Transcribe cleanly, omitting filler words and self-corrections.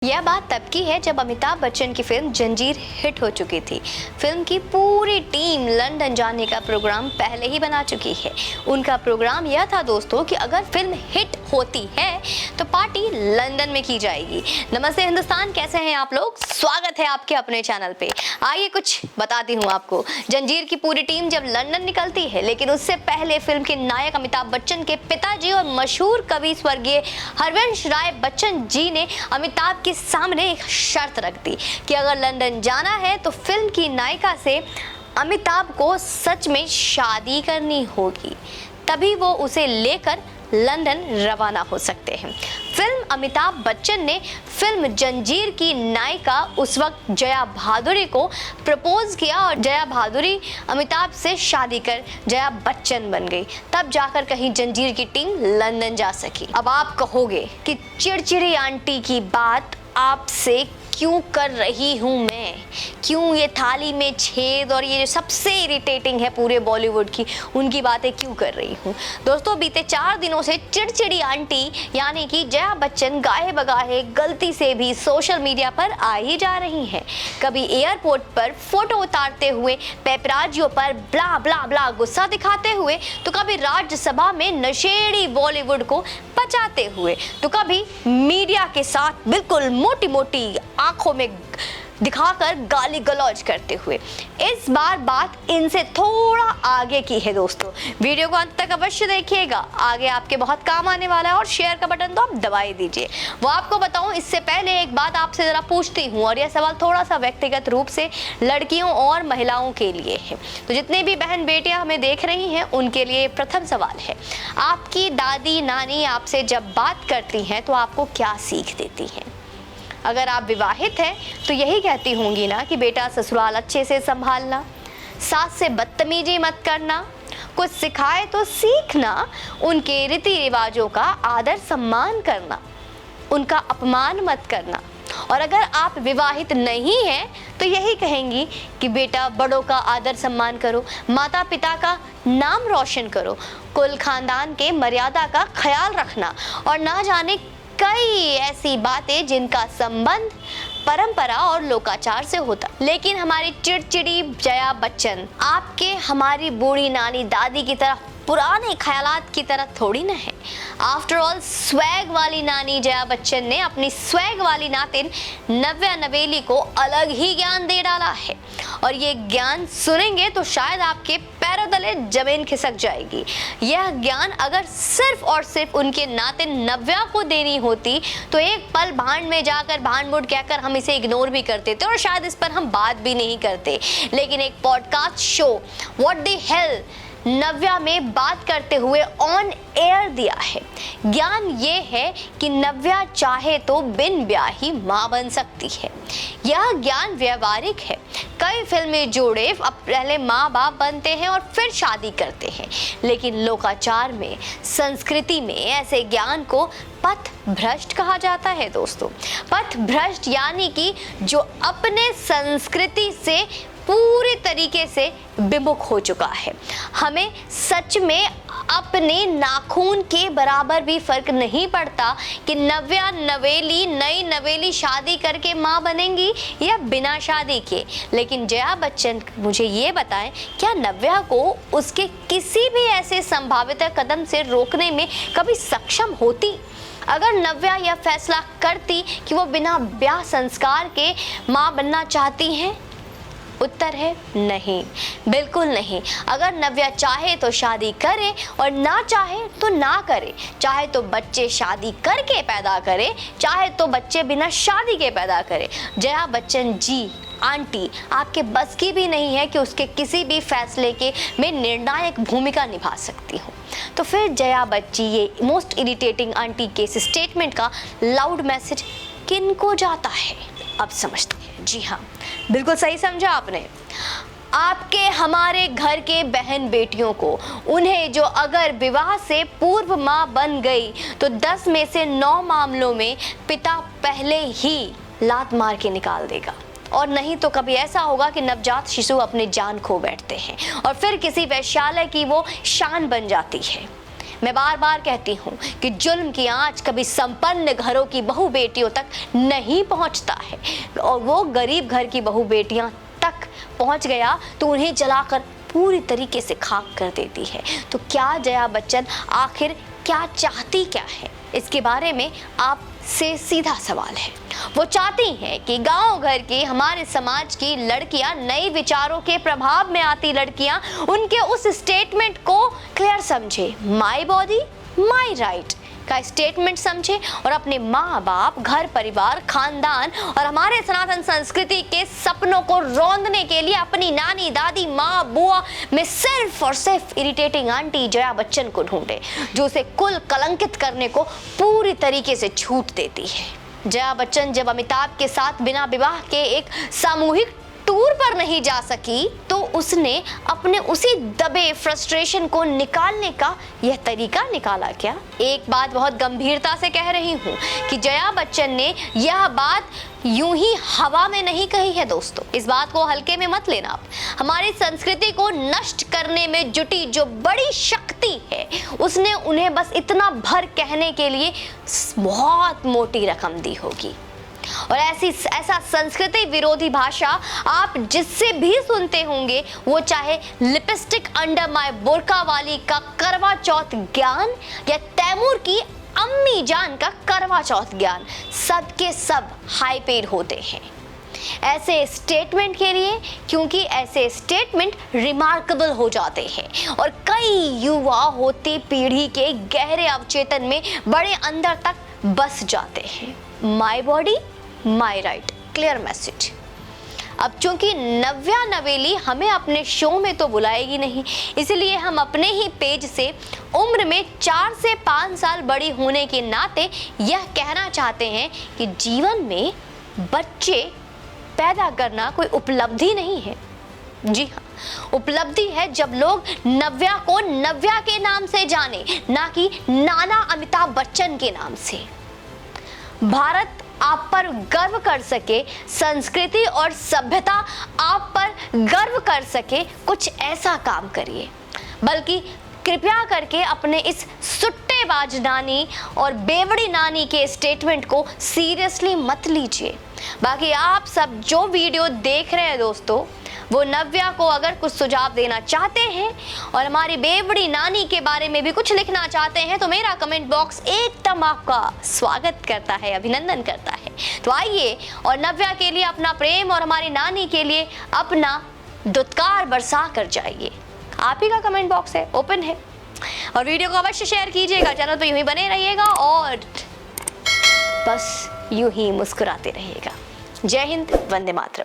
यह बात तब की है जब अमिताभ बच्चन की फिल्म जंजीर हिट हो चुकी थी। फिल्म की पूरी टीम लंदन जाने का प्रोग्राम पहले ही बना चुकी है। उनका प्रोग्राम यह था दोस्तों कि अगर फिल्म हिट होती है तो पार्टी लंदन में की जाएगी। नमस्ते हिंदुस्तान, कैसे हैं आप लोग? स्वागत है आपके अपने चैनल पे। आइए कुछ बताती हूँ आपको। जंजीर की पूरी टीम जब लंदन निकलती है, लेकिन उससे पहले फिल्म के नायक अमिताभ बच्चन के पिताजी और मशहूर कवि स्वर्गीय हरवंश राय बच्चन जी ने अमिताभ के सामने एक शर्त रख दी कि अगर लंदन जाना है तो फिल्म की नायिका से अमिताभ को सच में शादी करनी होगी, तभी वो उसे लेकर लंदन रवाना हो सकते हैं। फिल्म अमिताभ बच्चन ने फिल्म जंजीर की नायिका उस वक्त जया भादुरी को प्रपोज किया और जया भादुरी अमिताभ से शादी कर जया बच्चन बन गई। तब जाकर कहीं जंजीर की टीम लंदन जा सकी। अब आप कहोगे कि चिड़चिड़ी आंटी की बात आपसे क्यों कर रही हूँ मैं, क्यों ये थाली में छेद और ये जो सबसे इरिटेटिंग है पूरे बॉलीवुड की, उनकी बातें क्यों कर रही हूँ। दोस्तों, बीते 4 दिनों से चिड़चिड़ी आंटी यानी कि जया बच्चन गाहे बगाहे गलती से भी सोशल मीडिया पर आ ही जा रही हैं। कभी एयरपोर्ट पर फोटो उतारते हुए पेपराजियों पर ब्ला ब्ला ब्ला गुस्सा दिखाते हुए, तो कभी राज्यसभा में नशेड़ी बॉलीवुड को बचाते हुए, तो कभी मीडिया के साथ बिल्कुल मोटी मोटी आंखों में दिखाकर गाली गलौज करते हुए। इस बार बात इनसे थोड़ा आगे की है दोस्तों। वीडियो को अंत तक अवश्य देखिएगा, आगे आपके बहुत काम आने वाला है। और शेयर का बटन तो आप दबा ही दीजिए। वो आपको बताऊं, इससे पहले एक बात आपसे जरा पूछती हूँ, और यह सवाल थोड़ा सा व्यक्तिगत रूप से लड़कियों और महिलाओं के लिए है। तो जितनी भी बहन बेटियां हमें देख रही हैं, उनके लिए प्रथम सवाल है, आपकी दादी नानी आपसे जब बात करती हैं तो आपको क्या सीख देती हैं? अगर आप विवाहित हैं तो यही कहती होंगी ना कि बेटा ससुराल अच्छे से संभालना, सास से बदतमीजी मत करना, कुछ सिखाए तो सीखना, उनके रीति रिवाजों का आदर सम्मान करना, उनका अपमान मत करना। और अगर आप विवाहित नहीं हैं तो यही कहेंगी कि बेटा बड़ों का आदर सम्मान करो, माता पिता का नाम रोशन करो, कुल खानदान के मर्यादा का ख्याल रखना, और ना जाने कई ऐसी बातें जिनका संबंध परंपरा और लोकाचार से होता। लेकिन हमारी चिड़चिड़ी जया बच्चन आपके हमारी बूढ़ी नानी दादी की तरह पुराने ख्यालात की तरह थोड़ी न है। आफ्टर ऑल स्वैग वाली नानी जया बच्चन ने अपनी स्वैग वाली नातिन नव्या नवेली को अलग ही ज्ञान दे डाला है, और ये ज्ञान सुनेंगे तो शायद आपके पैरों तले जमीन खिसक जाएगी। यह ज्ञान अगर सिर्फ और सिर्फ उनके नातिन नव्या को देनी होती तो एक पल भांड में जाकर भांड मूड कहकर हम इसे इग्नोर भी करते थे और शायद इस पर हम बात भी नहीं करते। लेकिन एक podcast show what the hell Navya में बात करते हुए ऑन एयर दिया है। ज्ञान ये है कि नव्या चाहे तो बिन ब्याही माँ बन सकती है। यह ज्ञान व्यवहारिक है। कई फिल्मी जोड़े अब पहले माँ बाप बनते हैं और फिर शादी करते हैं, लेकिन लोकाचार में, संस्कृति में ऐसे ज्ञान को पथ भ्रष्ट कहा जाता है दोस्तों। पथ भ्रष्ट यानी कि जो अपने संस्कृति से पूरी तरीके से विमुख हो चुका है। हमें सच में अपने नाखून के बराबर भी फर्क नहीं पड़ता कि नव्या नवेली नई नवेली शादी करके माँ बनेंगी या बिना शादी के। लेकिन जया बच्चन मुझे ये बताएं, क्या नव्या को उसके किसी भी ऐसे संभावित कदम से रोकने में कभी सक्षम होती? अगर नव्या यह फैसला करती कि वो बिना ब्याह संस्कार के माँ बनना चाहती हैं? उत्तर है नहीं, बिल्कुल नहीं। अगर नव्या चाहे तो शादी करे और ना चाहे तो ना करे। चाहे तो बच्चे शादी करके पैदा करे, चाहे तो बच्चे बिना शादी के पैदा करे। जया बच्चन जी आंटी आपके बस की भी नहीं है कि उसके किसी भी फैसले के में निर्णायक भूमिका निभा सकती हो। तो फिर जया बच्ची ये मोस्ट इरिटेटिंग आंटी के इस स्टेटमेंट का लाउड मैसेज किनको जाता है? अब समझते हैं। जी हाँ, बिल्कुल सही समझा आपने। आपके हमारे घर के बहन बेटियों को, उन्हें जो अगर विवाह से पूर्व माँ बन गई तो 10 में से 9 मामलों में पिता पहले ही लात मार के निकाल देगा, और नहीं तो कभी ऐसा होगा कि नवजात शिशु अपनी जान खो बैठते हैं और फिर किसी वैश्यालय की वो शान बन जाती है। मैं बार बार कहती हूँ कि जुल्म की आंच कभी संपन्न घरों की बहू बेटियों तक नहीं पहुँचता है, और वो गरीब घर की बहू बेटियाँ तक पहुँच गया तो उन्हें जलाकर पूरी तरीके से खाक कर देती है। तो क्या जया बच्चन आखिर क्या चाहती क्या है, इसके बारे में आपसे सीधा सवाल है। वो चाहती हैं कि गांव घर की, हमारे समाज की लड़कियां, नए विचारों के प्रभाव में आती लड़कियां उनके उस स्टेटमेंट को क्लियर समझे, माई बॉडी माई राइट का स्टेटमेंट समझे और अपने माँ बाप, घर परिवार, खानदान और हमारे सनातन संस्कृति के सपनों को रौंदने के लिए अपनी नानी, दादी, माँ, बुआ में सिर्फ और सिर्फ इरिटेटिंग आंटी जया बच्चन को ढूंढे, जो उसे कुल कलंकित करने को पूरी तरीके से छूट देती है। जया बच्चन जब अमिताभ के साथ बिना विवाह के एक सामूहिक टूर पर नहीं जा सकी तो उसने अपने उसी दबे फ्रस्ट्रेशन को निकालने का यह तरीका निकाला क्या? एक बात बहुत गंभीरता से कह रही हूँ कि जया बच्चन ने यह बात यूं ही हवा में नहीं कही है दोस्तों, इस बात को हल्के में मत लेना आप। हमारी संस्कृति को नष्ट करने में जुटी जो बड़ी शक्ति है उसने उन्हें बस इतना भर कहने के लिए बहुत मोटी रकम दी होगी। और ऐसा संस्कृति विरोधी भाषा आप जिससे भी सुनते होंगे, वो चाहे लिपस्टिक अंडर माय बुर्का वाली का करवा चौथ ज्ञान या तैमूर की अम्मी जान का करवा चौथ ज्ञान, सब के सब हाई पेड होते हैं ऐसे स्टेटमेंट के लिए, क्योंकि ऐसे स्टेटमेंट रिमार्केबल हो जाते हैं और कई युवा होती पीढ़ी के गहरे अवचेतन में बड़े अंदर तक बस जाते हैं। My body my right, clear message. अब चूंकि नव्या नवेली हमें अपने शो में तो बुलाएगी नहीं, इसलिए हम अपने ही पेज से उम्र में 4 से 5 साल बड़ी होने के नाते यह कहना चाहते हैं कि जीवन में बच्चे पैदा करना कोई उपलब्धि नहीं है। जी हाँ, उपलब्धि है जब लोग नव्या को नव्या के नाम से जाने, ना कि नाना अमिताभ बच्चन के नाम से। भारत आप पर गर्व कर सके, संस्कृति और सभ्यता आप पर गर्व कर सके, कुछ ऐसा काम करिए। बल्कि कृपया करके अपने इस सुट्टेबाज नानी और बेवड़ी नानी के स्टेटमेंट को सीरियसली मत लीजिए। बाकी आप सब जो वीडियो देख रहे हैं दोस्तों, वो नव्या को अगर कुछ सुझाव देना चाहते हैं और हमारी बेवड़ी नानी के बारे में भी कुछ लिखना चाहते हैं तो मेरा कमेंट बॉक्स एकदम आपका स्वागत करता है, अभिनंदन करता है। तो आइए और नव्या के लिए अपना प्रेम और हमारी नानी के लिए अपना दुत्कार बरसा कर जाइए। आप ही का कमेंट बॉक्स है, ओपन है। और वीडियो को अवश्य शेयर कीजिएगा, चैनल पर यूं ही बने रहिएगा और बस यूं ही मुस्कुराते रहिएगा। जय हिंद, वंदे मातरम।